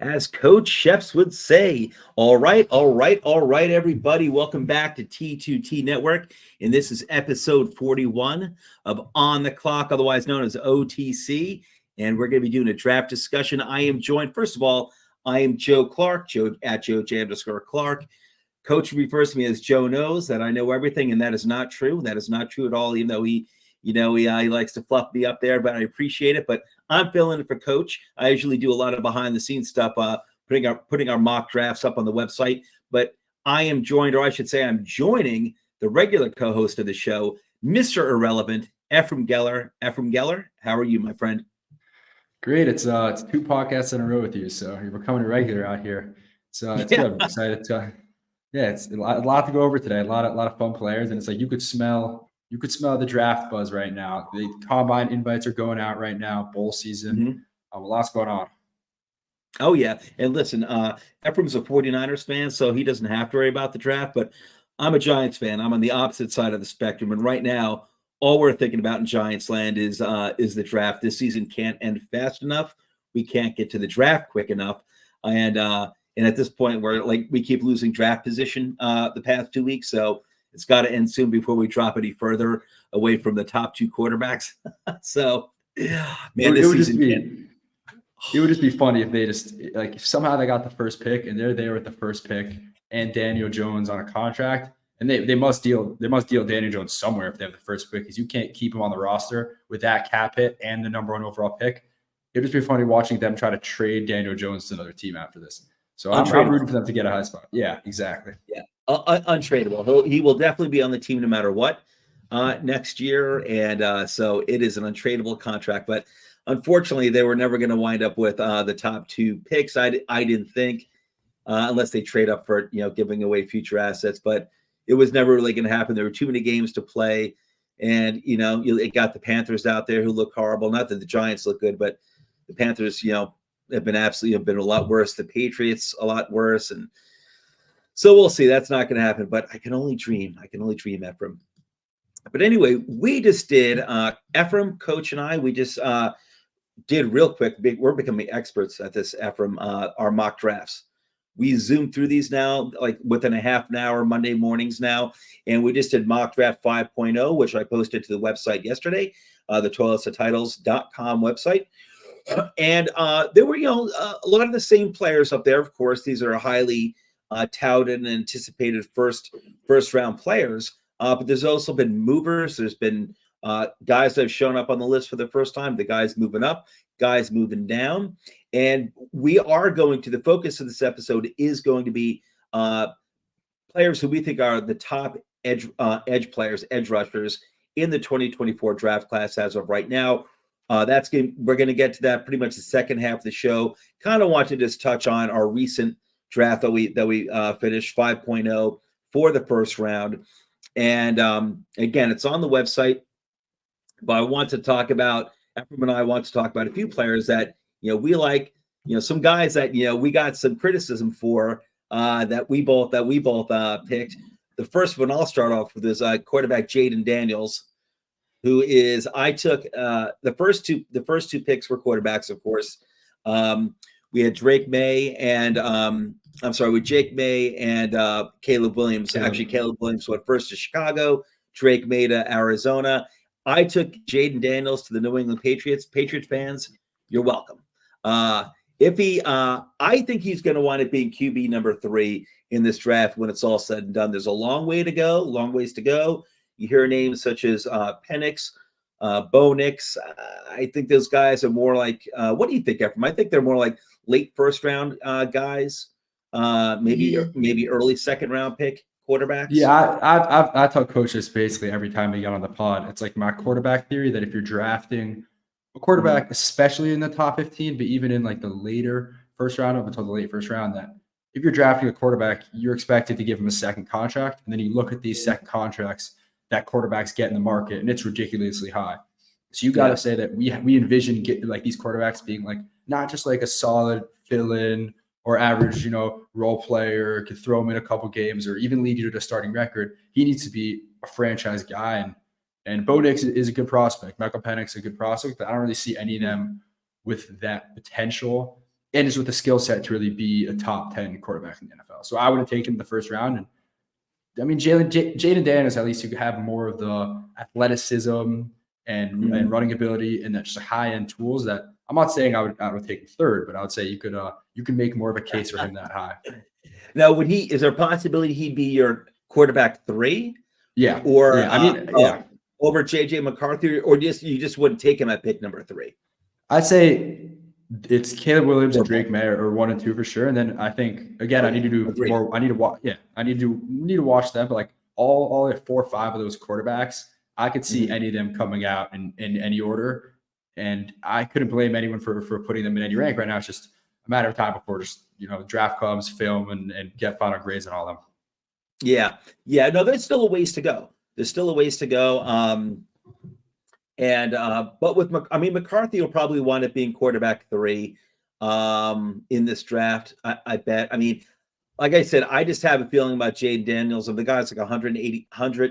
As Coach Sheps would say, all right, all right, all right, everybody. Welcome back to T2T Network. And this is episode 41 of On the Clock, otherwise known as OTC. And we're going to be doing a draft discussion. I am joined, first of all, I am Joe Clark, Joe at Joe J _ Clark. Coach refers to me as Joe Knows that I know everything, and that is not true. That is not true at all, even though he likes to fluff me up there, but I appreciate it. But I'm filling in for Coach. I usually do a lot of behind the scenes stuff, putting our mock drafts up on the website. But I am joined, or I should say, I'm joining the regular co-host of the show, Mr. Irrelevant, Ephraim Geller. Ephraim Geller, how are you, my friend? Great. It's two podcasts in a row with you, so you're becoming a regular out here. So it's good. I'm excited to. Yeah, it's a lot to go over today. A lot of fun players, and it's like you could smell the draft buzz right now. The combine invites are going out right now. Bowl season, a lot's going on. Oh yeah, and listen, Ephraim's a 49ers fan, so he doesn't have to worry about the draft. But I'm a Giants fan. I'm on the opposite side of the spectrum, and right now, all we're thinking about in Giants land is the draft. This season can't end fast enough. We can't get to the draft quick enough, and at this point, we keep losing draft position the past 2 weeks, so it's got to end soon before we drop any further away from the top two quarterbacks. So, man, it would just be funny if they just if somehow they got the first pick and they're there with the first pick and Daniel Jones on a contract, and they must deal Daniel Jones somewhere if they have the first pick, because you can't keep him on the roster with that cap hit and the number 1 overall pick. It'd just be funny watching them try to trade Daniel Jones to another team after this. So I'm rooting for them to get a high spot. Yeah, exactly. Yeah, untradeable. He will definitely be on the team no matter what next year, and so it is an untradeable contract. But unfortunately, they were never going to wind up with the top 2 picks. I didn't think, unless they trade up for giving away future assets. But it was never really going to happen. There were too many games to play, and it got the Panthers out there who look horrible. Not that the Giants look good, but the Panthers, have been a lot worse. The Patriots a lot worse, and so we'll see. That's not going to happen. But I can only dream. Ephraim. But anyway, we just did Ephraim, Coach, and I. We just did real quick. We're becoming experts at this, Ephraim. Our mock drafts. We zoomed through these now, like within a half an hour, Monday mornings now, and we just did mock draft 5.0, which I posted to the website yesterday, the toiletsandtitles.com website. And there were, a lot of the same players up there. Of course, these are highly touted and anticipated first round players. But there's also been movers. There's been guys that have shown up on the list for the first time. The guys moving up, guys moving down. And we are the focus of this episode is going to be players who we think are the top edge players, edge rushers in the 2024 draft class as of right now. We're going to get to that pretty much the second half of the show. Kind of want to just touch on our recent draft that we finished 5.0 for the first round. And again, it's on the website. But I want to talk about, Ephraim and I want to talk about a few players that we like. Some guys that we got some criticism for that we both picked. The first one I'll start off with is quarterback Jaden Daniels, who is I took the first two picks were quarterbacks, of course. We had Jake May and Caleb Williams. Actually, Caleb Williams went first to Chicago, Drake May to Arizona. I took Jaden Daniels to the New England Patriots. Patriots fans, you're welcome. I think he's going to wind up being QB number 3 in this draft when it's all said and done. There's a long ways to go. You hear names such as Penix, Bo Nix. I think those guys are more like, what do you think, Ephraim? I think they're more like late first round guys, maybe early second round pick quarterbacks. Yeah, I tell coaches basically every time we get on the pod, it's like my quarterback theory that if you're drafting a quarterback, especially in the top 15, but even in like the later first round up until the late first round, that if you're drafting a quarterback, you're expected to give him a second contract. And then you look at these second contracts that quarterbacks get in the market, and it's ridiculously high. So you got to say that we envision these quarterbacks being like not just like a solid fill-in or average, role player, could throw him in a couple games or even lead you to a starting record. He needs to be a franchise guy. And Bo Nix is a good prospect. Michael Penix is a good prospect, but I don't really see any of them with that potential and just with the skill set to really be a top 10 quarterback in the NFL. So I would have taken him in the first round. And I mean, Jaden Daniels, at least you could have more of the athleticism and running ability and that just high end tools that I'm not saying I would take him third, but I would say you could make more of a case for him that high. Now, is there a possibility he'd be your quarterback 3? Yeah. Or yeah. I mean, yeah. Over JJ McCarthy, or you just wouldn't take him at pick number 3? I'd say it's Caleb Williams and Drake May are 1 and 2 for sure. And then I think again, I need to do more. I need to watch. Yeah, I need to watch them. But like all 4 or 5 of those quarterbacks, I could see any of them coming out in any order, and I couldn't blame anyone for putting them in any rank right now. It's just a matter of time before just draft comes, film, and get final grades and all them. Yeah. No, there's still a ways to go. But with McCarthy will probably wind up being quarterback 3 in this draft. I bet. I mean, like I said, I just have a feeling about Jaden Daniels. Of the guy's like 100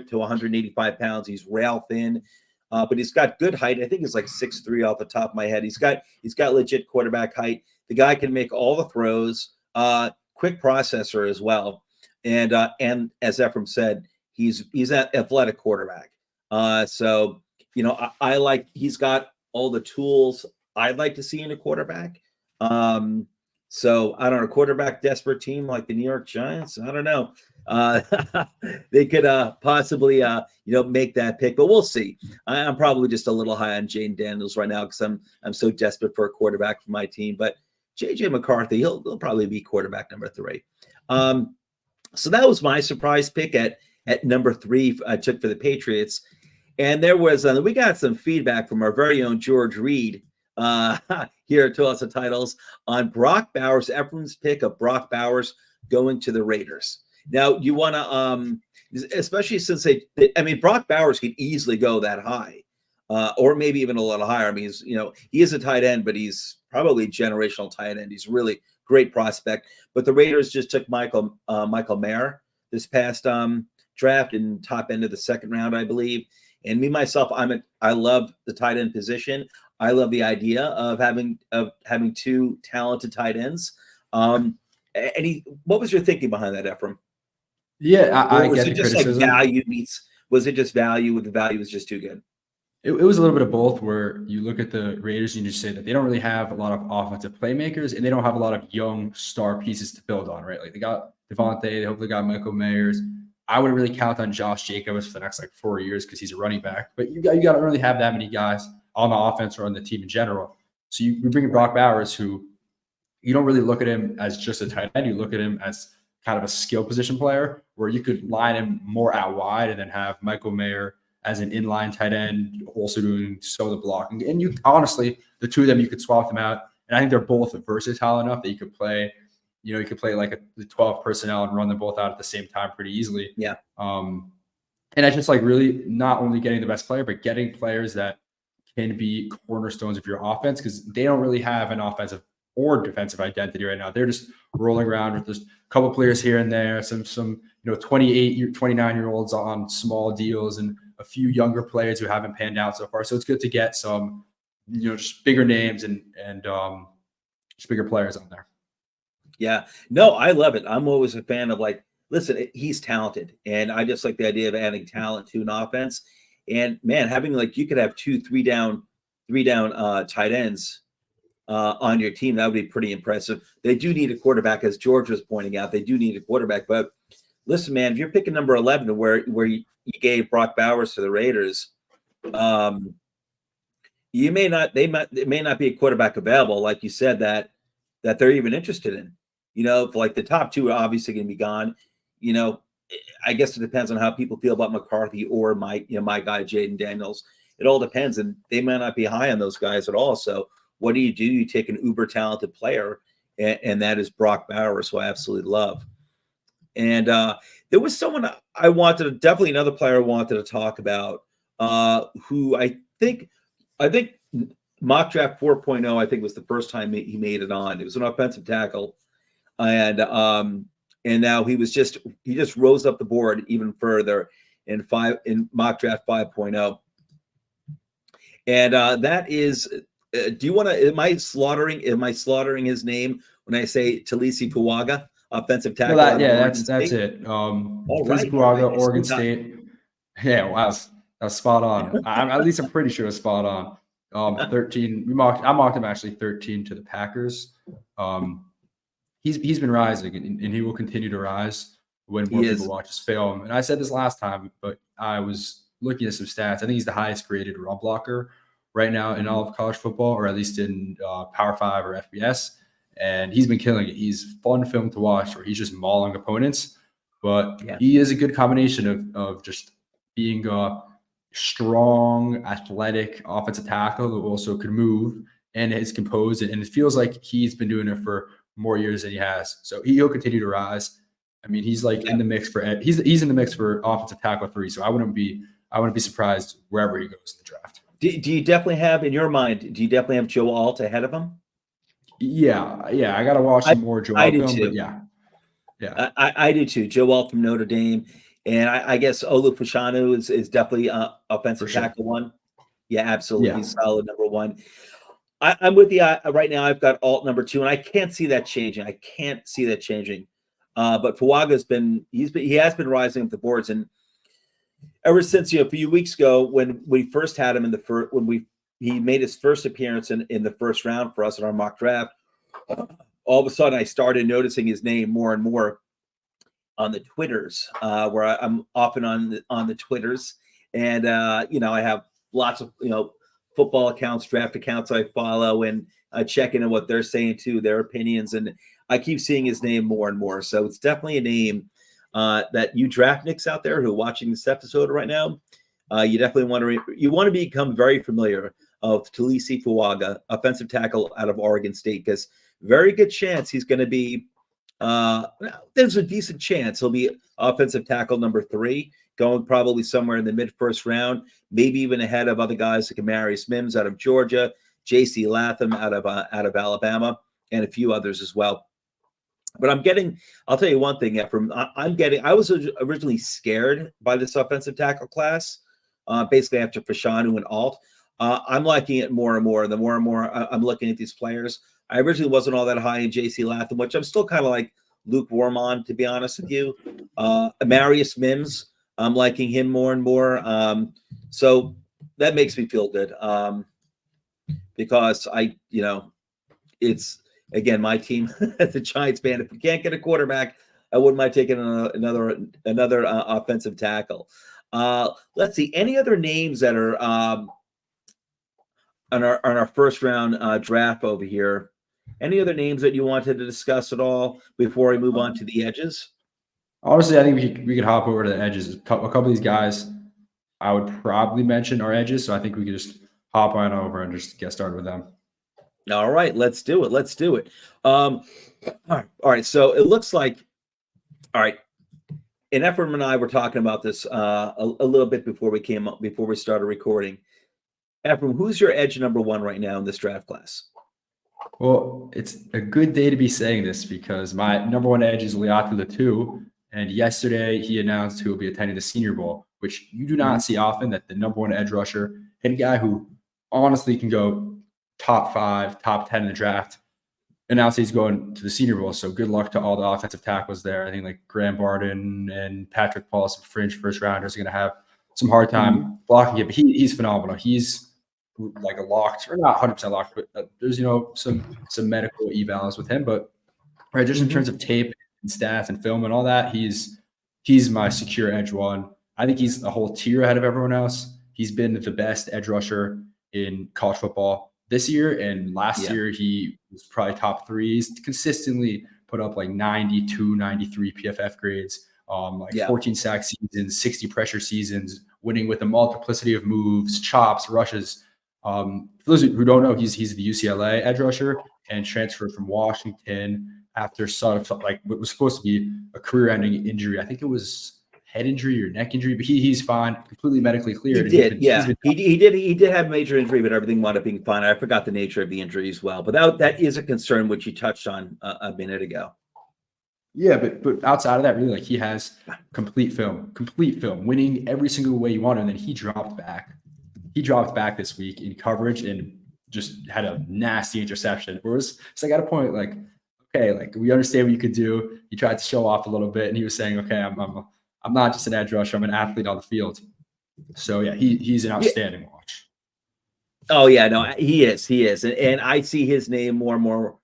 to 185 pounds. He's rail thin, but he's got good height. I think he's like 6'3" off the top of my head. He's got legit quarterback height. The guy can make all the throws. Quick processor as well. And as Ephraim said, he's an athletic quarterback. So I like, he's got all the tools I'd like to see in a quarterback. So I don't know, a quarterback desperate team like the New York Giants. I don't know. They could possibly make that pick, but we'll see. I'm probably just a little high on Jaden Daniels right now because I'm so desperate for a quarterback for my team. But JJ McCarthy, he'll probably be quarterback number 3. So that was my surprise pick at number 3. I took for the Patriots. And there was we got some feedback from our very own George Reed here at Toss of Titles on Brock Bowers, Ephraim's pick of Brock Bowers going to the Raiders. Now, you want to, especially since Brock Bowers could easily go that high, or maybe even a little higher. I mean, he is a tight end, but he's probably a generational tight end. He's a really great prospect. But the Raiders just took Michael Mayer this past draft in top end of the 2nd round, I believe. And me myself, I love the tight end position. I love the idea of having 2 talented tight ends. What was your thinking behind that, Ephraim? Yeah, I was get it the just criticism. Like value meets? Was it just value? The value was just too good. It was a little bit of both. Where you look at the Raiders and you just say that they don't really have a lot of offensive playmakers, and they don't have a lot of young star pieces to build on. Right, like they got Devontae, they hopefully got Michael Mayers. I wouldn't really count on Josh Jacobs for the next 4 years because he's a running back. But you got to really have that many guys on the offense or on the team in general. So you bring in Brock Bowers, who you don't really look at him as just a tight end. You look at him as kind of a skill position player where you could line him more out wide and then have Michael Mayer as an inline tight end, also doing some of the blocking. And you honestly, the 2 of them, you could swap them out. And I think they're both versatile enough that you could play. You could play like the 12 personnel and run them both out at the same time pretty easily. Yeah. And that's just really not only getting the best player, but getting players that can be cornerstones of your offense because they don't really have an offensive or defensive identity right now. They're just rolling around with just a couple players here and there, some 28, 29-year-olds on small deals and a few younger players who haven't panned out so far. So it's good to get some, just bigger names and just bigger players on there. Yeah, no, I love it. I'm always a fan of listen, he's talented, and I just like the idea of adding talent to an offense. And man, having you could have 2 3 down tight ends on your team, that would be pretty impressive. They do need a quarterback, as George was pointing out. They do need a quarterback, but listen, man, if you're picking number 11, where you gave Brock Bowers to the Raiders, it may not be a quarterback available, like you said, that they're even interested in. The top 2 are obviously going to be gone. I guess it depends on how people feel about McCarthy or my guy Jaden Daniels. It all depends, and they might not be high on those guys at all. So what do? You take an uber talented player, and that is Brock Bowers, who I absolutely love. And there was someone definitely another player I wanted to talk about, who I think mock draft 4.0, I think, was the first time he made it on. It was an offensive tackle. And now he just rose up the board even further in mock draft 5.0. And that is do you want to? Am I slaughtering? Am I slaughtering his name when I say Talisi Puaga, offensive No, tackle out of Oregon that's State? it. All Lizzie right, all right. Puaga, Oregon Scoot time. State. Yeah, wow, that's spot on. At least I'm pretty sure it's spot on. 13. I mocked him actually 13 to the Packers. He's been rising and he will continue to rise when more He people is. watch his film. And I said this last time, but I was looking at some stats. I think he's the highest graded run blocker right now in all of college football, or at least in Power 5 or FBS. And he's been killing it. He's fun film to watch where he's just mauling opponents. But Yeah. he is a good combination of just being a strong, athletic offensive tackle who also could move and is composed. And it feels like he's been doing it for more years than he has. So he'll continue to rise. I mean, he's like in the mix for he's in the mix for offensive tackle 3. So I wouldn't be surprised wherever he goes in the draft. Do you definitely have in your mind? Do you definitely have Joe Alt ahead of him? Yeah. I got to watch some more Joe Alt film, but yeah. I do too. Joe Alt from Notre Dame, and I guess Olu Fashanu is definitely offensive tackle 1. Yeah, absolutely. Yeah. He's solid number 1. I'm with you right now. I've got Alt number 2, and I can't see that changing. But Fuaga's he has been rising up the boards, and ever since a few weeks ago when we first had him in the first he made his first appearance in the first round for us in our mock draft. All of a sudden, I started noticing his name more and more on the Twitters, where I'm often on the Twitters, and I have lots of football accounts, draft accounts I follow, and I check into what they're saying too, their opinions, and I keep seeing his name more and more. So it's definitely a name that you draft nicks out there who are watching this episode right now. You definitely want to become very familiar of Talisi Fuaga, offensive tackle out of Oregon State, because very good chance he's going to be. There's a decent chance he'll be offensive tackle number 3, going probably somewhere in the mid-first round, maybe even ahead of other guys like Amarius Mims out of Georgia, J.C. Latham out of Alabama, and a few others as well. But I'll tell you one thing, Ephraim. I was originally scared by this offensive tackle class, basically after Fashanu and Alt. I'm liking it more and more. The more and more I'm looking at these players. I originally wasn't all that high in J.C. Latham, which I'm still kind of like lukewarm on, to be honest with you. Amarius Mims, I'm liking him more and more. So that makes me feel good because it's, again, my team as a Giants fan. If we can't get a quarterback, I wouldn't mind taking another offensive tackle. Let's see. Any other names that are on our first round draft over here? Any other names that you wanted to discuss at all before we move on to the edges? Honestly, I think we could hop over to the edges. A couple of these guys I would probably mention are edges, so I think we could just hop on over and just get started with them. All right, let's do it. All right. So it looks like, all right. And Ephraim and I were talking about this a little bit before we started recording. Ephraim, who's your edge number 1 right now in this draft class? Well, it's a good day to be saying this because my number 1 edge is Leatu Latu, and yesterday he announced he will be attending the Senior Bowl, which you do not see often, that the number 1 edge rusher and a guy who honestly can go top 5, top 10 in the draft, announced he's going to the Senior Bowl. So good luck to all the offensive tackles there. I think like Graham Barden and Patrick Paul, some fringe first rounders, are going to have some hard time blocking it. But he's phenomenal. He's like a locked, or not 100% locked, but there's some medical evals with him. But right, just in terms of tape and stats and film and all that, he's my secure edge 1. I think he's a whole tier ahead of everyone else. He's been the best edge rusher in college football this year, and last year he was probably top 3. He's consistently put up like 92, 93 PFF grades, 14 sack seasons, 60 pressure seasons, winning with a multiplicity of moves, chops, rushes. For those who don't know, he's the UCLA edge rusher and transferred from Washington after sort of like what was supposed to be a career-ending injury. I think it was head injury or neck injury, but he's fine, completely medically cleared. He did have major injury, but everything wound up being fine. I forgot the nature of the injury as well, but that is a concern which you touched on a minute ago. Yeah, but outside of that, really, like he has complete film, winning every single way you want, and then he dropped back this week in coverage, and just had a nasty interception. It's like at a point, like, okay, like we understand what you could do. He tried to show off a little bit, and he was saying, okay, I'm not just an edge rusher, I'm an athlete on the field. So yeah, he's an outstanding watch. Oh yeah, no, he is, and I see his name more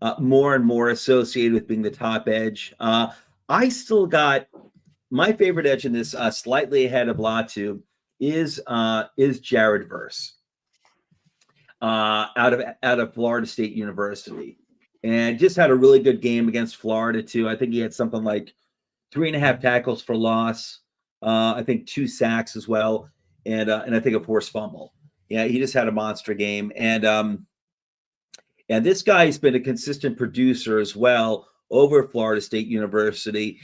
and more associated with being the top edge. I still got my favorite edge in this, slightly ahead of Latu, is Jared Verse, out of Florida State University, and just had a really good game against Florida too. I think he had something like 3.5 tackles for loss, I think 2 sacks as well, and I think a forced fumble. Yeah, he just had a monster game, and this guy's been a consistent producer as well over Florida State University.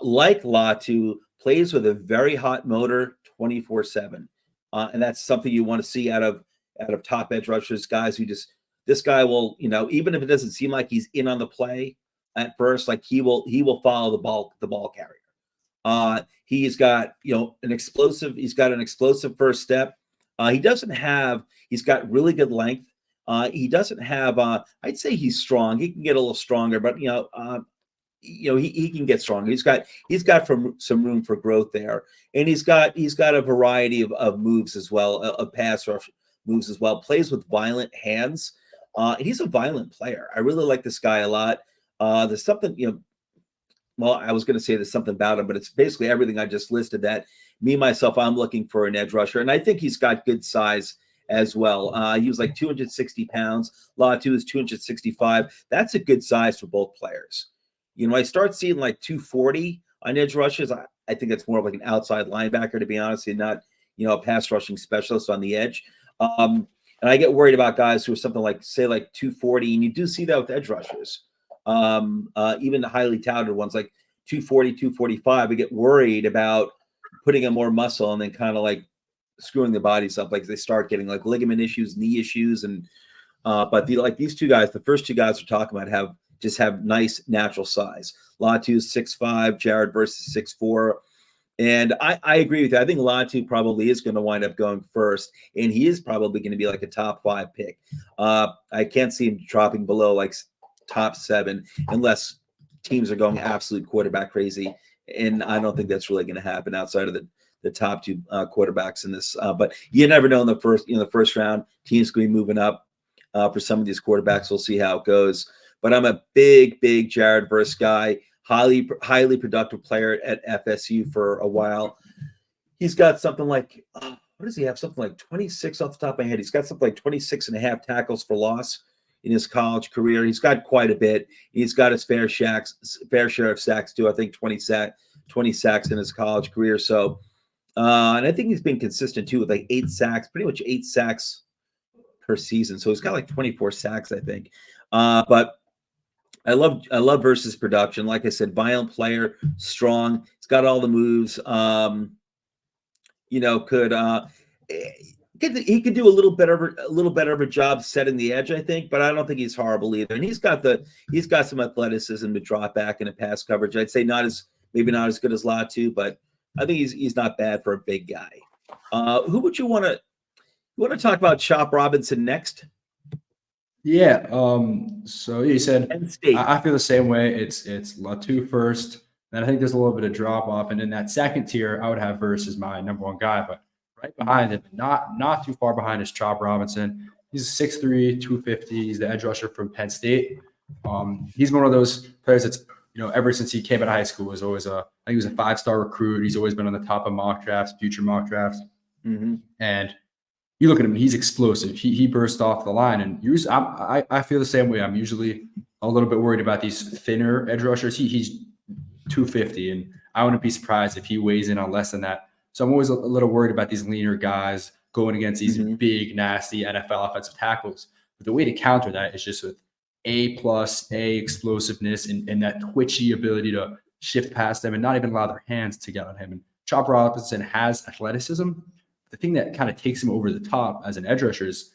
Like Latu, plays with a very hot motor 24/7, and that's something you want to see out of top edge rushers, guys who just, this guy will, even if it doesn't seem like he's in on the play at first, like he will follow the ball carrier. He's got an explosive first step. He's got really good length. He doesn't have, I'd say he's strong. He can get a little stronger, but he can get stronger. He's got some room for growth there, and he's got a variety of moves as well, of pass rush moves as well. Plays with violent hands. He's a violent player. I really like this guy a lot. There's something, well, I was going to say there's something about him, but it's basically everything I just listed that I'm looking for an edge rusher. And I think he's got good size as well. He was like 260 pounds. Latu is 265. That's a good size for both players. I start seeing like 240 on edge rushes. I think that's more of like an outside linebacker, to be honest, and not, a pass rushing specialist on the edge. And I get worried about guys who are something like, say, like 240, and you do see that with edge rushers. Even the highly touted ones like 240, 245, we get worried about putting in more muscle and then kind of like screwing the bodies up. Like they start getting like ligament issues, knee issues. And, but these two guys, the first two guys we're talking about have nice natural size. Latu is 6'5", Jared Verse is 6'4". And I agree with you. I think Latu probably is going to wind up going first, and he is probably going to be like a top 5 pick. I can't see him dropping below like top 7 unless teams are going absolute quarterback crazy, and I don't think that's really going to happen outside of the top 2 quarterbacks in this. But you never know in the first round. Teams going to be moving up for some of these quarterbacks. We'll see how it goes. But I'm a big Jared Verse guy. Highly productive player at FSU for a while. He's got something like, what does he have? Something like 26 off the top of my head. He's got something like 26.5 tackles for loss in his college career. He's got quite a bit. He's got his fair share of sacks too. I think 20 sacks in his college career. So, and I think he's been consistent too with like 8 sacks, pretty much 8 sacks per season. So he's got like 24 sacks, I think. But I love Versus production. Like I said, violent player, strong. He's got all the moves. He could do a little better of a job setting the edge, I think, but I don't think he's horrible either. And he's got some athleticism to drop back in a pass coverage. I'd say maybe not as good as Latu, but I think he's not bad for a big guy. Who would you want to talk about? Chop Robinson next? Yeah. So you said I feel the same way. It's Latu first, and I think there's a little bit of drop off. And in that second tier, I would have Verse as my number 1 guy, but right behind him, not too far behind, is Chop Robinson. He's 6'3", 250. He's the edge rusher from Penn State. He's one of those players that's, ever since he came out of high school was always I think he was a 5-star recruit. He's always been on the top of mock drafts, future mock drafts. Mm-hmm. And you look at him, and he's explosive. He burst off the line, and I feel the same way. I'm usually a little bit worried about these thinner edge rushers. He's 250, and I wouldn't be surprised if he weighs in on less than that. So I'm always a little worried about these leaner guys going against these big, nasty NFL offensive tackles. But the way to counter that is just with A+ explosiveness and that twitchy ability to shift past them and not even allow their hands to get on him. And Chop Robinson has athleticism. The thing that kind of takes him over the top as an edge rusher is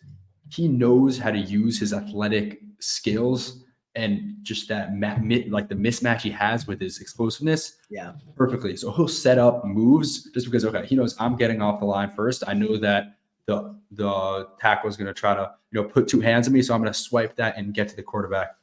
he knows how to use his athletic skills and just that like the mismatch he has with his explosiveness perfectly. So he'll set up moves just because, okay, he knows I'm getting off the line first. I know that the tackle is going to try to, put two hands on me. So I'm going to swipe that and get to the quarterback.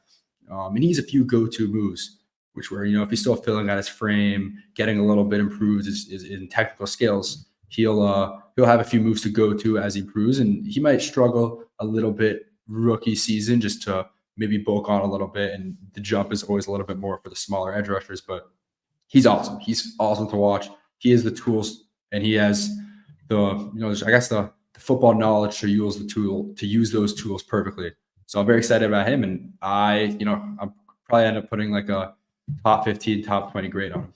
And he has a few go-to moves, which were, if he's still filling out his frame, getting a little bit improved in technical skills, he'll have a few moves to go to as he improves, and he might struggle a little bit rookie season just to maybe bulk on a little bit. And the jump is always a little bit more for the smaller edge rushers, but he's awesome. He's awesome to watch. He has the tools, and he has the football knowledge to use those tools perfectly. So I'm very excited about him, and I'm probably end up putting like a top 15, top 20 grade on him.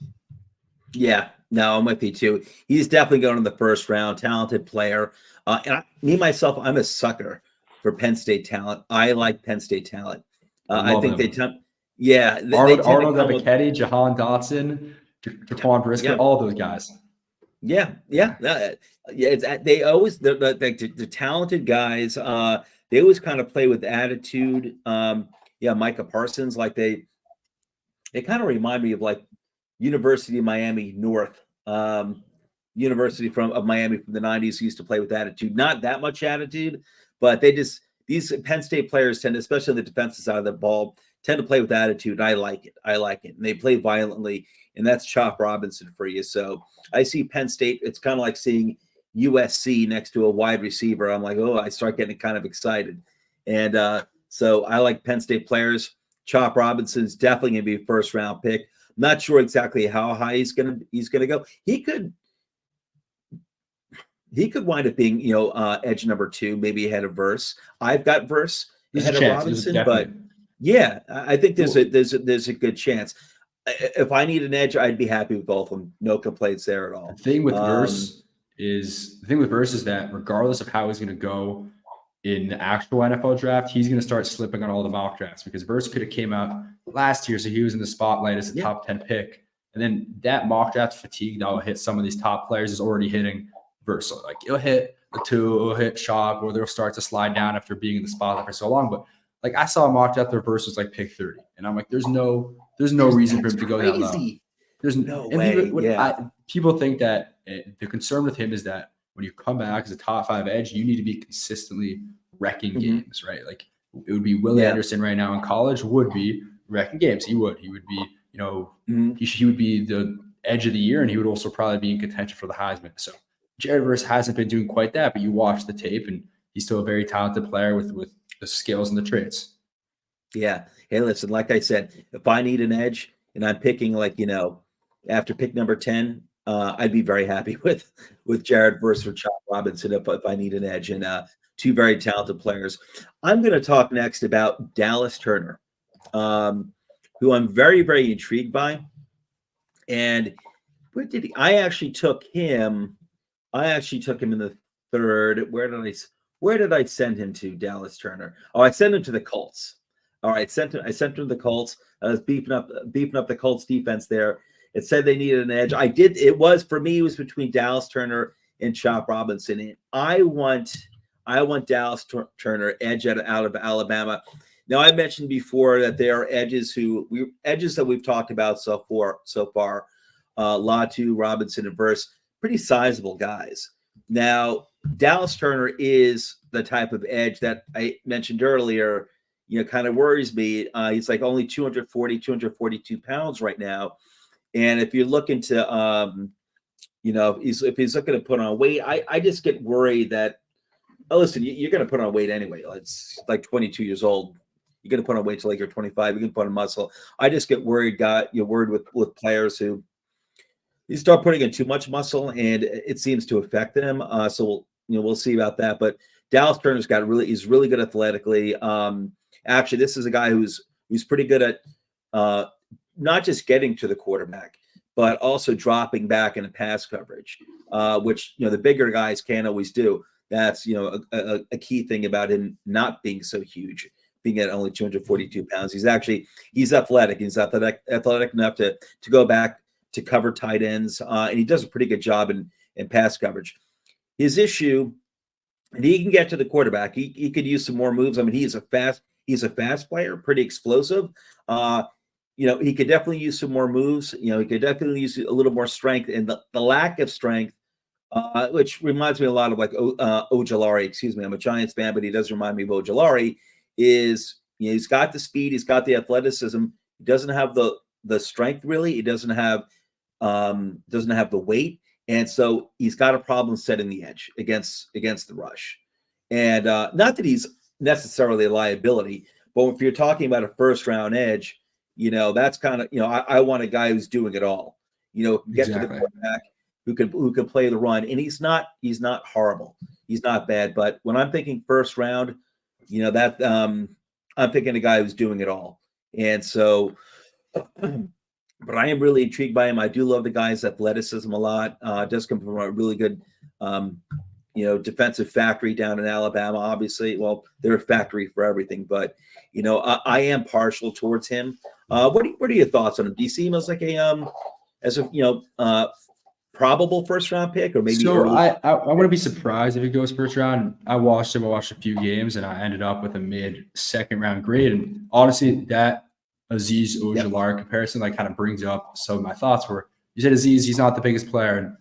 Yeah, no, I'm with you too. He's definitely going in the first round, talented player. Myself, I'm a sucker for Penn State talent. I like Penn State talent. I think they tend Arnold Ebiketie, Jahan Dotson, Jaquan Brisker, all those guys. Yeah. They always the talented guys. They always kind of play with attitude. Micah Parsons, like they kind of remind me of like University of Miami North, University of Miami from the 90s used to play with attitude. Not that much attitude, but these Penn State players tend, especially on the defensive side of the ball, tend to play with attitude. I like it. And they play violently, and that's Chop Robinson for you. So I see Penn State. It's kind of like seeing USC next to a wide receiver. I'm like, I start getting kind of excited. And so I like Penn State players. Chop Robinson's definitely going to be a first round pick. I'm not sure exactly how high he's going to go. He could wind up being, edge number 2, maybe ahead of Verse. I've got Verse ahead of Robinson, but yeah, I think there's a good chance. If I need an edge, I'd be happy with both of them. No complaints there at all. The thing with Verse is that regardless of how he's going to go in the actual NFL draft, he's going to start slipping on all the mock drafts, because Verse could have came out last year, so he was in the spotlight as a top 10 pick, and then that mock draft fatigue that will hit some of these top players is already hitting Verse. So like it'll hit the 2, it'll hit Chop, or they'll start to slide down after being in the spotlight for so long. But like I saw a mock draft where Verse was like pick 30, and I'm like, there's no reason for him to go that low. There's no way. People think that the concern with him is that when you come back as a top 5 edge, you need to be consistently wrecking games, right? Like it would be Will Anderson right now in college would be wrecking games. He would be, he would be the edge of the year, and he would also probably be in contention for the Heisman. So Jared Verse hasn't been doing quite that, but you watch the tape, and he's still a very talented player with the skills and the traits. Yeah. Hey, listen, like I said, if I need an edge and I'm picking after pick number 10, I'd be very happy with Jared Verse or Chop Robinson if I need an edge, and 2 very talented players. I'm going to talk next about Dallas Turner, who I'm very, very intrigued by. And where did he? I actually took him in the 3rd. Where did I send him to, Dallas Turner? Oh, I sent him to the Colts. All right, I sent him to the Colts. I was beefing up the Colts defense there. It said they needed an edge. I did. It was between Dallas Turner and Chop Robinson. And I want Dallas Turner, edge out of Alabama. Now, I mentioned before that there are edges that we've talked about so far. Latu, Robinson, and Verse, pretty sizable guys. Now, Dallas Turner is the type of edge that I mentioned earlier, kind of worries me. He's like only 242 pounds right now. And if you're looking to, if he's looking to put on weight, I just get worried that, listen, you're going to put on weight anyway. It's like 22 years old. You're going to put on weight till like you're 25. You're going to put on muscle. I just get worried, with players who you start putting in too much muscle, and it seems to affect them. So we'll see about that. But Dallas Turner's he's really good athletically. Actually, this is a guy who's pretty good at not just getting to the quarterback, but also dropping back in a pass coverage, which the bigger guys can't always do. That's a key thing about him not being so huge, being at only 242 pounds. He's athletic. He's athletic enough to go back to cover tight ends, and he does a pretty good job in pass coverage. His issue, and he can get to the quarterback. He could use some more moves. I mean, he's a fast player, pretty explosive. He could definitely use some more moves. He could definitely use a little more strength, and the lack of strength which reminds me a lot of like Ojulari. Excuse me, I'm a Giants fan, but he does remind me of Ojulari. Is he's got the speed, he's got the athleticism. He doesn't have the strength really. He doesn't have the weight, and so he's got a problem setting the edge against the rush. And not that he's necessarily a liability, but if you're talking about a first round edge, that's kind of I want a guy who's doing it all. Get to the quarterback, who can play the run, and he's not horrible. He's not bad, but when I'm thinking first round, that I'm thinking a guy who's doing it all. And so, but I am really intrigued by him. I do love the guy's athleticism a lot. Does come from a really good, defensive factory down in Alabama. Obviously, well, they're a factory for everything, but I am partial towards him. What are your thoughts on him? Do you see him as like a probable first round pick, or maybe so early? I wouldn't be surprised if he goes first round. I watched him. I watched a few games, and I ended up with a mid second round grade. And honestly, that Azeez Ojulari comparison kind of brings up some of my thoughts. Where you said Azeez, he's not the biggest player, and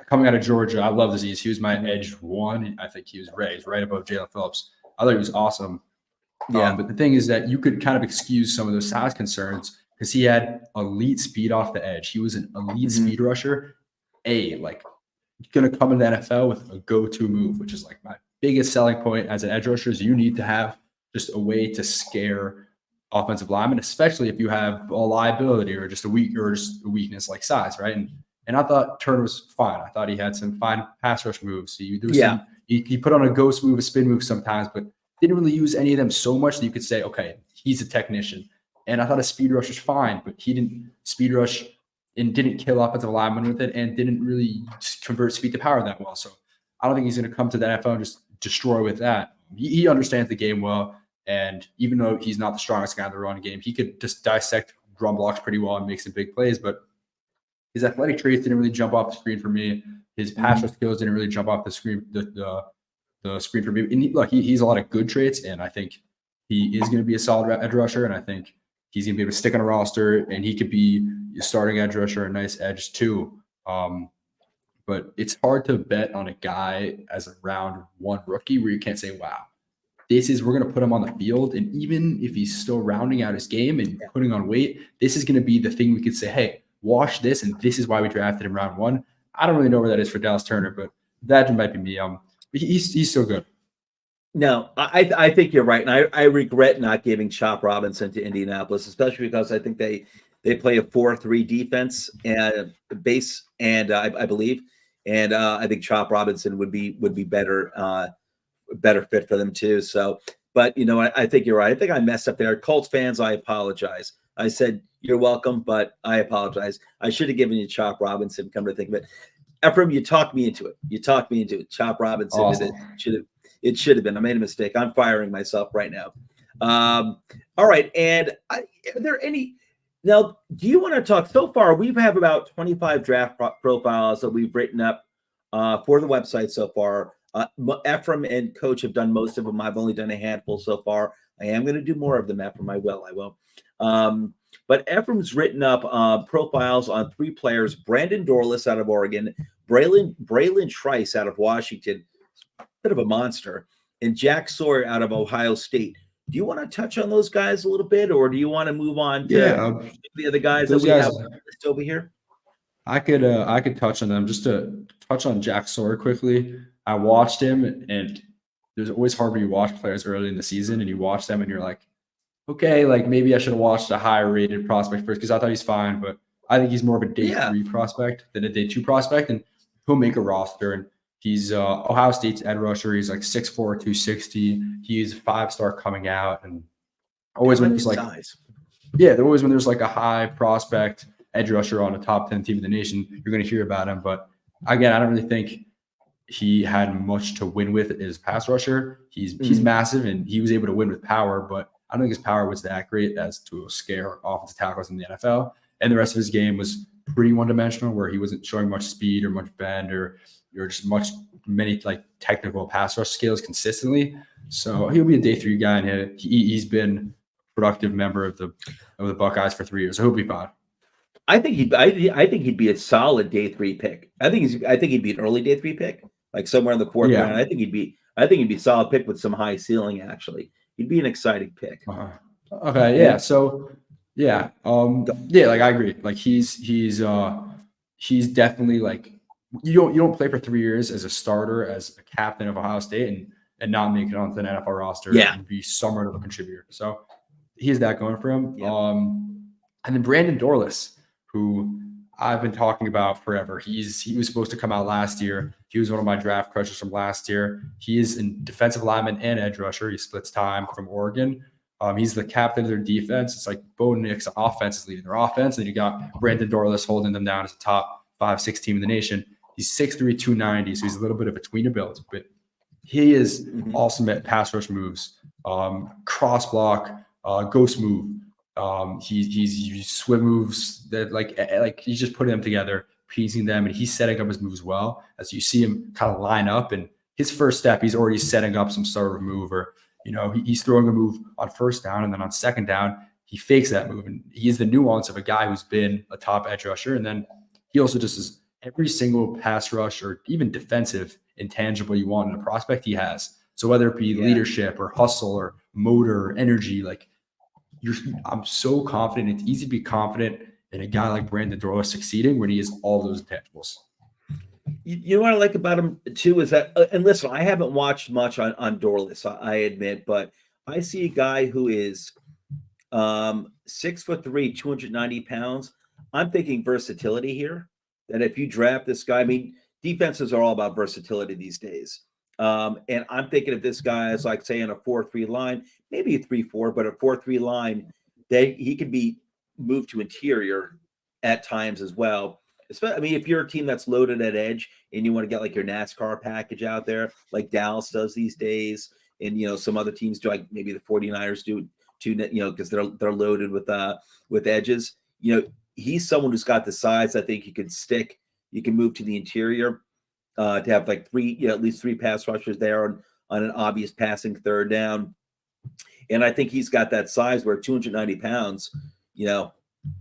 coming out of Georgia, I love Azeez. He was my edge one. I think he was right above Jalen Phillips. I thought he was awesome. Yeah. But the thing is that you could kind of excuse some of those size concerns because he had elite speed off the edge. He was an elite speed rusher. Going to come into the NFL with a go-to move, which is like my biggest selling point as an edge rusher is you need to have just a way to scare offensive linemen, especially if you have a liability or just a weakness like size, right? And I thought Turner was fine. I thought he had some fine pass rush moves. So he put on a ghost move, a spin move sometimes, but didn't really use any of them so much that you could say, okay, he's a technician. And I thought a speed rush was fine, but he didn't speed rush and didn't kill offensive linemen with it and didn't really convert speed to power that well. So I don't think he's going to come to the NFL and just destroy with that. He understands the game well. And even though he's not the strongest guy in the run game, he could just dissect run blocks pretty well and make some big plays. But his athletic traits didn't really jump off the screen for me. His pass rush skills didn't really jump off the screen, the screen for me. And he's a lot of good traits, and I think he is going to be a solid edge rusher, and I think he's going to be able to stick on a roster, and he could be a starting edge rusher, a nice edge too. But it's hard to bet on a guy as a round one rookie where you can't say, wow, we're going to put him on the field. And even if he's still rounding out his game and putting on weight, this is going to be the thing we could say, hey, watch this, and this is why we drafted him round one. I don't really know where that is for Dallas Turner, but that might be me. He's still good. No, I think you're right, and I regret not giving Chop Robinson to Indianapolis, especially because I think they play a 4-3 defense and base, and I believe, and I think Chop Robinson would be better fit for them too. So, but I think you're right. I think I messed up there. Colts fans, I apologize. I said you're welcome, but I apologize. I should have given you Chop Robinson. Come to think of it, Ephraim, you talked me into it. Chop Robinson. Awesome. It should have been. I made a mistake. I'm firing myself right now. All right. And are there any now? Do you want to talk? So far, we have about 25 draft profiles that we've written up for the website so far. Ephraim and Coach have done most of them. I've only done a handful so far. I am going to do more of them, Ephraim. I will. But Ephraim's written up profiles on 3 players: Brandon Dorless out of Oregon, Braylon Trice out of Washington, bit of a monster, and Jack Sawyer out of Ohio State. Do you want to touch on those guys a little bit, or do you want to move on to the other guys that we have over here? I could touch on them. Just to touch on Jack Sawyer quickly. I watched him, and there's always hard when you watch players early in the season, and you watch them, and you're like, okay, like maybe I should have watched a higher rated prospect first because I thought he's fine, but I think he's more of a day 3 prospect than a day 2 prospect, and he'll make a roster. And he's Ohio State's edge rusher. He's like 6'4", 260. He's 5-star coming out, and always when there's when there's like a high prospect edge rusher on a top 10 team in the nation, you're going to hear about him. But again, I don't really think he had much to win with as pass rusher. He's massive, and he was able to win with power, but I don't think his power was that great as to scare offensive tackles in the NFL. And the rest of his game was pretty one-dimensional, where he wasn't showing much speed or much bend or just many like technical pass rush skills consistently. So he'll be a day 3 guy, and he's been a productive member of the Buckeyes for 3 years. So he'll be fine. I think he'd be a solid day 3 pick. I think he'd be an early day 3 pick, like somewhere in the fourth round. Yeah. I think he'd be a solid pick with some high ceiling. Actually, he'd be an exciting pick. Uh-huh. Okay. Yeah. So yeah. Yeah. Like I agree. Like he's definitely like you don't play for 3 years as a starter as a captain of Ohio State and not make it onto an NFL roster Yeah. and be somewhat of a contributor. So he has that going for him. Yep. And then Brandon Dorless, who I've been talking about forever. He was supposed to come out last year. He was one of my draft crushes from last year. He is in defensive lineman and edge rusher. He splits time from Oregon. He's the captain of their defense. It's like Bo Nix offense is leading their offense. And you got Brandon Dorless holding them down as a top 5-6 team in the nation. He's 6'3", 290, so he's a little bit of a tweener build, but he is awesome at pass rush moves, cross block, ghost move. He's swim moves that like he's just putting them together, piecing them, and he's setting up his moves well. As you see him kind of line up, and his first step, he's already setting up some sort of move, or he's throwing a move on first down, and then on second down, he fakes that move, and he is the nuance of a guy who's been a top edge rusher, and then he also just is every single pass rush or even defensive intangible you want in a prospect he has. So whether it be leadership or hustle or motor or energy, like I'm so confident. It's easy to be confident in a guy like Brandon Dorless succeeding when he has all those intangibles. You know what I like about him too is that, and listen, I haven't watched much on Dorless, I admit, but I see a guy who is 6'3", 290 pounds. I'm thinking versatility here. That if you draft this guy, I mean, defenses are all about versatility these days. And I'm thinking if this guy is like, say, in a 4-3 line, maybe a 3-4, but a 4-3 line, that he could be moved to interior at times as well. I mean, if you're a team that's loaded at edge and you want to get like your NASCAR package out there, like Dallas does these days, and some other teams do, like maybe the 49ers do too, because they're loaded with edges. He's someone who's got the size. I think he could stick. You can move to the interior to have like at least 3 pass rushers there on an obvious passing third down. And I think he's got that size where 290 pounds,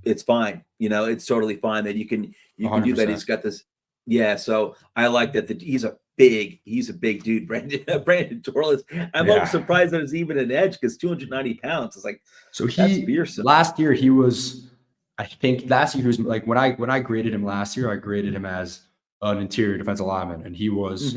it's fine. It's totally fine that you can 100%. Do that. He's got this. Yeah. So I like that. He's a big dude, Brandon Dorless. I'm almost surprised that it's even an edge because 290 pounds is like, so that's fearsome. Last year he was like when I graded him last year, I graded him as an interior defensive lineman, and he was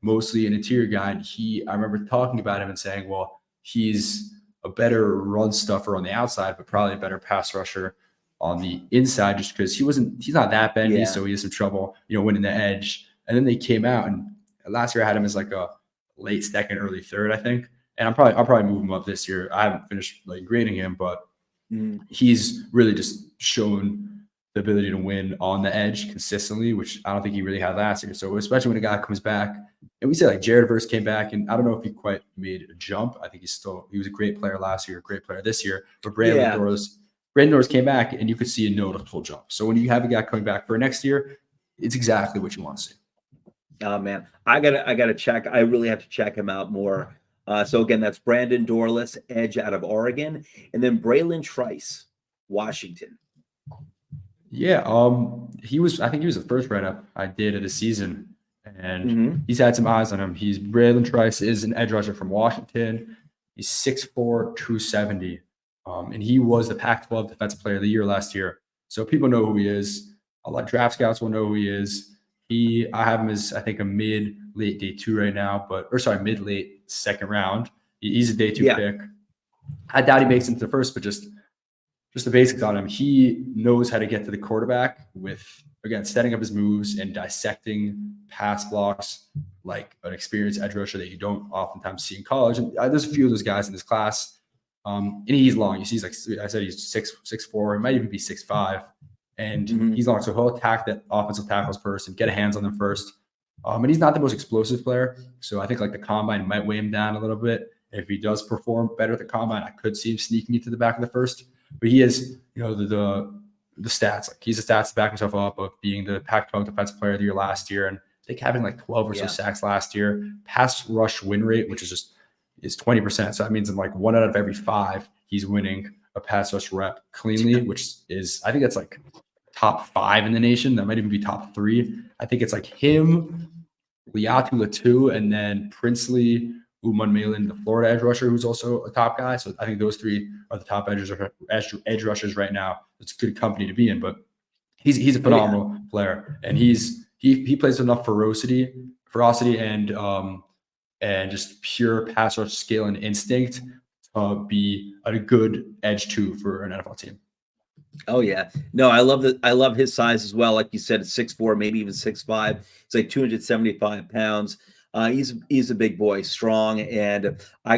mostly an interior guy. And I remember talking about him and saying, well, he's a better run stuffer on the outside, but probably a better pass rusher on the inside, just because he's not that bendy, so he has some trouble, winning the edge. And then they came out, and last year I had him as like a late second, early third, I think. And I'll probably move him up this year. I haven't finished like grading him, but he's really just shown the ability to win on the edge consistently, which I don't think he really had last year. So especially when a guy comes back, and we say like Jared Verse came back, and I don't know if he quite made a jump. I think he was a great player last year, a great player this year. But Brandon Dorless came back, and you could see a noticeable jump. So when you have a guy coming back for next year, it's exactly what you want to see. Oh man, I gotta check. I really have to check him out more. So again, that's Brandon Dorless, edge out of Oregon, and then Braylon Trice, Washington. Yeah, I think he was the first write-up I did of the season, and he's had some eyes on him. Braylon Trice is an edge rusher from Washington. He's 6'4", 270, and he was the Pac-12 Defensive Player of the Year last year. So people know who he is. A lot of draft scouts will know who he is. I have him as, I think, a mid-late day 2 right now, mid-late second round. He's a day 2 pick. I doubt he makes it into the first, but just the basics on him. He knows how to get to the quarterback with, again, setting up his moves and dissecting pass blocks like an experienced edge rusher that you don't oftentimes see in college. And there's a few of those guys in this class. And he's long. You see, like I said, he's 6'4". He might even be 6'5". And he's long, so he'll attack that offensive tackles first and get a hands on them first. And he's not the most explosive player, so I think like the combine might weigh him down a little bit. If he does perform better at the combine, I could see him sneaking into the back of the first. But he is, the stats. Like he's the stats to back himself up of being the Pac-12 Defensive Player of the Year last year, and I think having like 12 or so sacks last year. Pass rush win rate, which is 20%. So that means in like 1 out of every 5, he's winning a pass rush rep cleanly, which is, I think that's like top 5 in the nation. That might even be top 3. I think it's like him, Liatu Latu, and then Princely, Uman Malin, the Florida edge rusher, who's also a top guy. So I think those 3 are the top edge rushers right now. It's good company to be in, but he's a phenomenal player, and he plays with enough ferocity and just pure pass rush skill and instinct to be a good edge 2 for an NFL team. Oh yeah, no, I love that. I love his size as well. Like you said, it's 6'4", maybe even 6'5". It's like 275 pounds. He's a big boy, strong, and I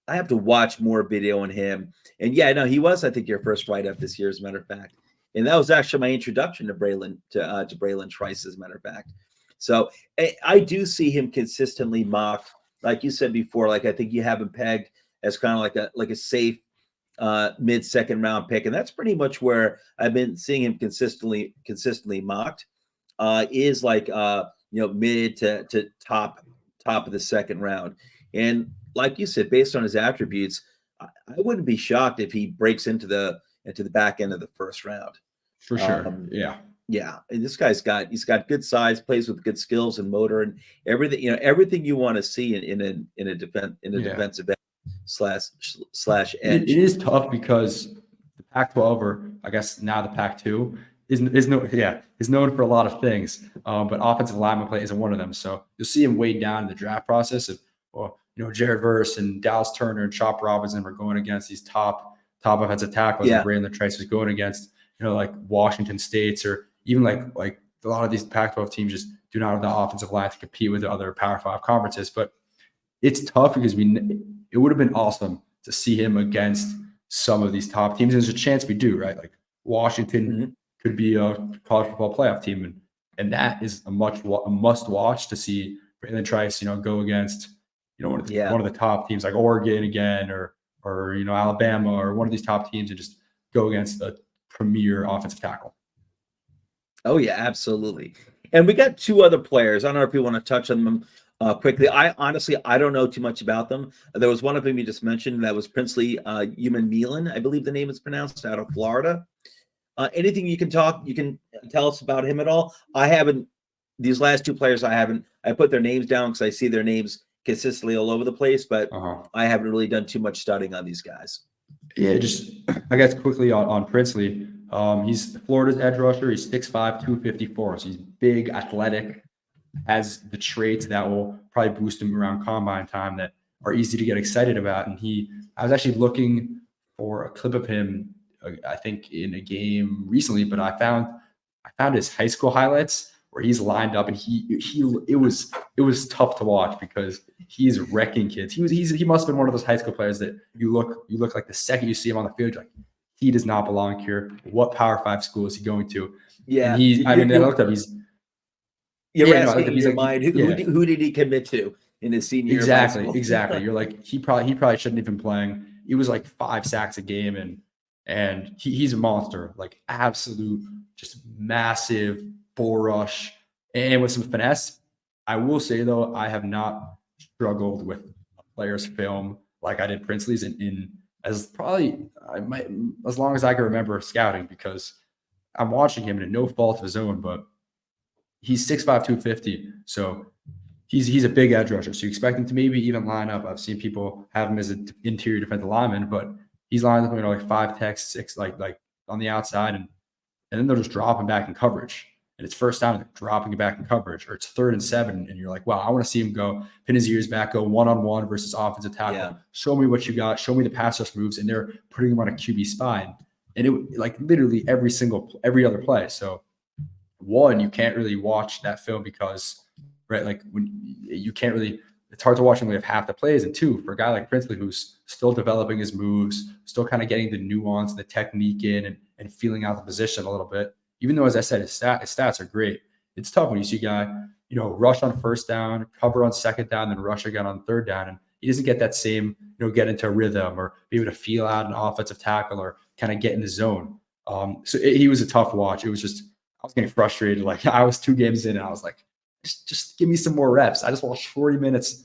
have to watch more video on him. And yeah, no, he was, I think, your first write-up this year, as a matter of fact. And that was actually my introduction to Braylon Trice, as a matter of fact. So I do see him consistently mocked, like you said before. Like I think you have him pegged as kind of like a safe mid-second round pick, and that's pretty much where I've been seeing him consistently mocked. Is like mid to top of the second round, and like you said, based on his attributes, I wouldn't be shocked if he breaks into the back end of the first round. For sure, yeah. And this guy's got good size, plays with good skills and motor and everything. Everything you want to see in a defensive end slash edge. It is tough because the Pac-12, or I guess now the Pac-2, is known for a lot of things, but offensive lineman play isn't one of them. So you'll see him weighed down in the draft process. Jared Verse and Dallas Turner and Chop Robinson were going against these top offensive tackles. Yeah. Braylon Trice was going against like Washington State's, or even like a lot of these Pac-12 teams just do not have the offensive line to compete with the other Power 5 conferences. But it's tough because it would have been awesome to see him against some of these top teams. There's a chance we do, right? Like Washington could be a college football playoff team, and that is a must watch to see Braylon Trice, go against one of the top teams like Oregon again, or Alabama, or one of these top teams, and just go against a premier offensive tackle. Oh yeah, absolutely. And we got 2 other players. I don't know if you want to touch on them quickly. I don't know too much about them. There was one of them you just mentioned, that was Princely Uman Malin, I believe the name is pronounced, out of Florida. Anything you can tell us about him at all? I haven't. These last 2 players, I put their names down because I see their names consistently all over the place, but I haven't really done too much studying on these guys. Yeah, just I guess quickly on Princely. He's Florida's edge rusher. He's 6'5", 254. So he's big, athletic, has the traits that will probably boost him around combine time that are easy to get excited about. And I was actually looking for a clip of him, I think in a game recently, but I found his high school highlights where he's lined up, and it was tough to watch because he's wrecking kids. He must have been one of those high school players that you look like the second you see him on the field, like, he does not belong here. What Power 5 school is he going to? Yeah, and I looked up. You're asking in your mind, who did he commit to in his senior year? Exactly. You're like, he probably shouldn't have been playing. He was like 5 sacks a game, and he's a monster, like absolute, just massive bull rush, and with some finesse. I will say though, I have not struggled with a player's film like I did Princely's in as long as I can remember scouting, because I'm watching him and no fault of his own, but he's 6'5", 250. So he's a big edge rusher. So you expect him to maybe even line up. I've seen people have him as an interior defensive lineman, but he's lined up, like 5 tech, 6, like on the outside, and then they'll just drop him back in coverage. And it's first down and they're dropping it back in coverage, or it's 3rd and 7. And you're like, wow, I want to see him pin his ears back, go one-on-one versus offensive tackle. Yeah. Show me what you got. Show me the pass rush moves. And they're putting him on a QB spine. And it, like, literally every other play. So one, you can't really watch that film because, right, like when you can't really, it's hard to watch him live half the plays. And 2, for a guy like Princely, who's still developing his moves, still kind of getting the nuance, the technique in, and feeling out the position a little bit. Even though, as I said, his stats are great, it's tough when you see a guy, rush on first down, cover on second down, then rush again on third down, and he doesn't get that same, get into a rhythm or be able to feel out an offensive tackle or kind of get in the zone. He was a tough watch. It was just, I was getting frustrated. Like, I was 2 games in, and I was like, just give me some more reps. I just watched 40 minutes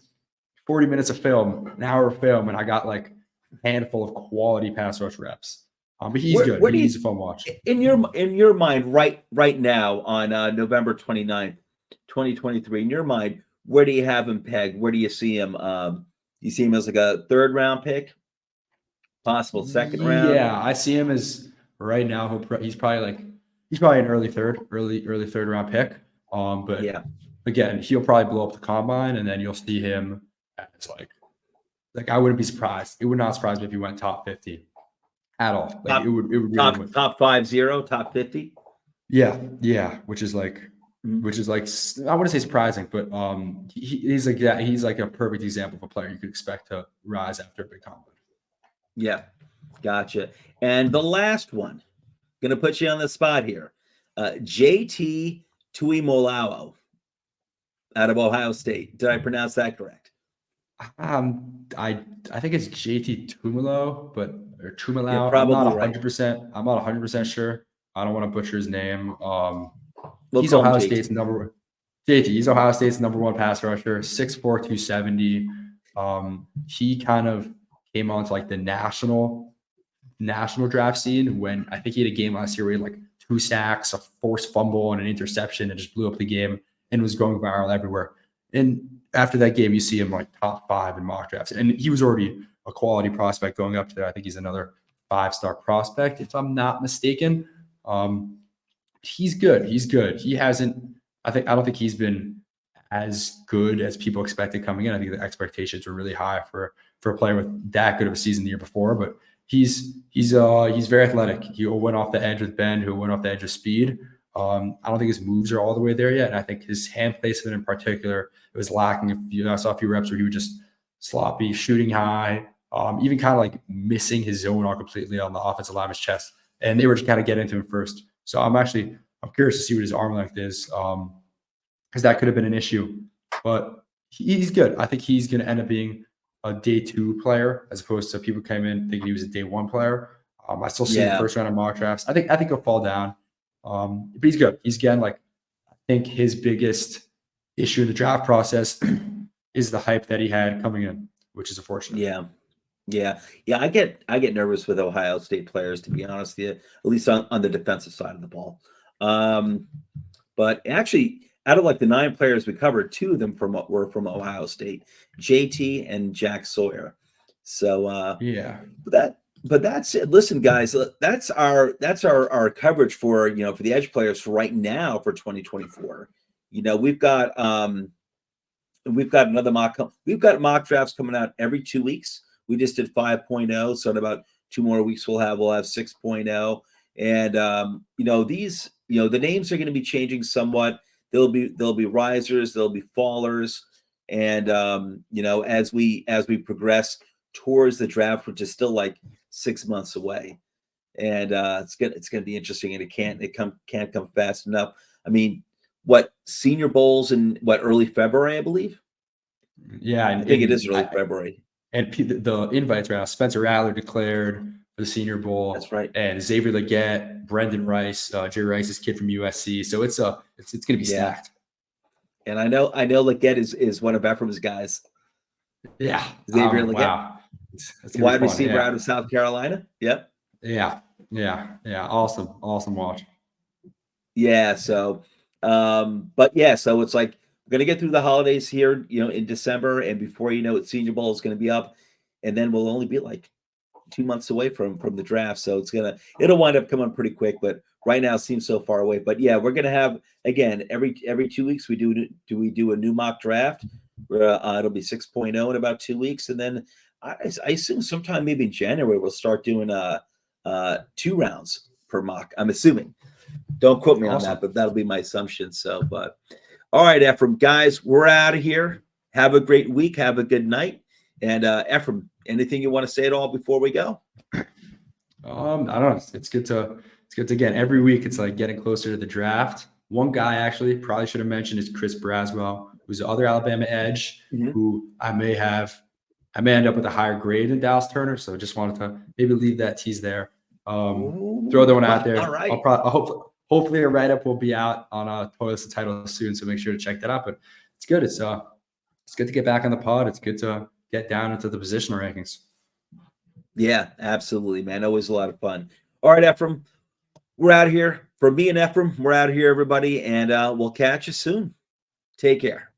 of film, an hour of film, and I got like a handful of quality pass rush reps. But he's good. Where do He's you, a fun watch. in your mind, right now on November 29th, 2023, in your mind, where do you have him pegged? Where do you see him? You see him as like a third round pick, possible second round? Yeah, I see him as right now. He's probably an early third round pick. But Yeah. again, he'll probably blow up the combine, and then you'll see him as like I wouldn't be surprised. It would not surprise me if he went top 50 at all. Like Top it would really top top 50, top 50. yeah, which is Mhm. I wouldn't say surprising, but he's like that. He's like a perfect example of a player you could expect to rise after a big combine. Yeah, gotcha. And the last one, gonna put you on the spot here. JT Tuimoloau out of Ohio State. Did I pronounce that correct? I think it's JT Tumalo, or You're Trumalau. probably right. I'm not 100% sure. I don't want to butcher his name. We'll He's call him Ohio JT. State's number JT. He's Ohio State's number one pass rusher, 6'4", 270. He kind of came onto like the national draft scene when I think he had a game last year where he had like 2 sacks, a forced fumble, and an interception, and just blew up the game and was going viral everywhere. And after that game, you see him like top 5 in mock drafts, and he was already a quality prospect going up to there. I think he's another 5-star prospect, if I'm not mistaken. He's good. He's good. He hasn't. I don't think he's been as good as people expected coming in. I think the expectations were really high for a player with that good of a season the year before, but he's very athletic. He went off the edge with bend, who went off the edge with speed. I don't think his moves are all the way there yet, and I think his hand placement in particular, it was lacking. I saw a few reps where he was just sloppy, shooting high, even kind of like missing his zone all completely on the offensive lineman's chest, and they were just kind of getting to him first. So I'm curious to see what his arm length is, because that could have been an issue, but he's good. I think he's going to end up being a day 2 player as opposed to people came in thinking he was a day 1 player. I still see him Yeah. first round of mock drafts. I think he'll fall down. But he's good. He's again, like, I think his biggest issue in the draft process is the hype that he had coming in, which is unfortunate. Yeah. I get nervous with Ohio State players, to be honest with you, at least on the defensive side of the ball. But actually, out of like the 9 players we covered, 2 of them were from Ohio State, JT and Jack Sawyer. So Yeah. but that's it. Listen, guys, that's our coverage for for the edge players for right now for 2024. We've got another we've got mock drafts coming out every 2 weeks. We just did 5.0, so in about 2 more weeks we'll have 6.0. And these the names are going to be changing somewhat. There'll be risers, there'll be fallers, and as we progress towards the draft, which is still like 6 months away, and it's gonna be interesting, and it can't come fast enough. I mean, what Senior Bowls in early February, I believe. Yeah, I think it is early February. And the invites right now, Spencer Rattler declared for the Senior Bowl. That's right. And Xavier Legette, Brendan Rice, Jerry Rice's kid from USC. So it's going to be stacked. And I know Legette is one of Ephraim's guys. Yeah. Xavier Legette. Wow. Wide receiver out of South Carolina. Yep. Yeah. Awesome watch. Yeah. So, so it's like we're gonna get through the holidays here, in December, and before you know it, Senior Bowl is gonna be up, and then we'll only be like 2 months away from the draft. So it'll wind up coming pretty quick, but right now it seems so far away. But yeah, we're gonna have, again, every 2 weeks we do a new mock draft. It'll be 6.0 in about 2 weeks, and then I assume sometime maybe in January we'll start doing 2 rounds per mock. I'm assuming. Don't quote me on that, but that'll be my assumption. So, but all right, Ephraim, guys, we're out of here. Have a great week. Have a good night. And Ephraim, anything you want to say at all before we go? I don't know. It's good to again, every week it's like getting closer to the draft. One guy actually probably should have mentioned is Chris Braswell, who's the other Alabama edge, who I may end up with a higher grade than Dallas Turner. So just wanted to maybe leave that tease there. Throw that one out there. All right. Hopefully a write-up will be out on Toilets and Title soon, so make sure to check that out. But it's good. It's good to get back on the pod. It's good to get down into the positional rankings. Yeah, absolutely, man. Always a lot of fun. All right, Ephraim, we're out of here. For me and Ephraim, we're out of here, everybody, and we'll catch you soon. Take care.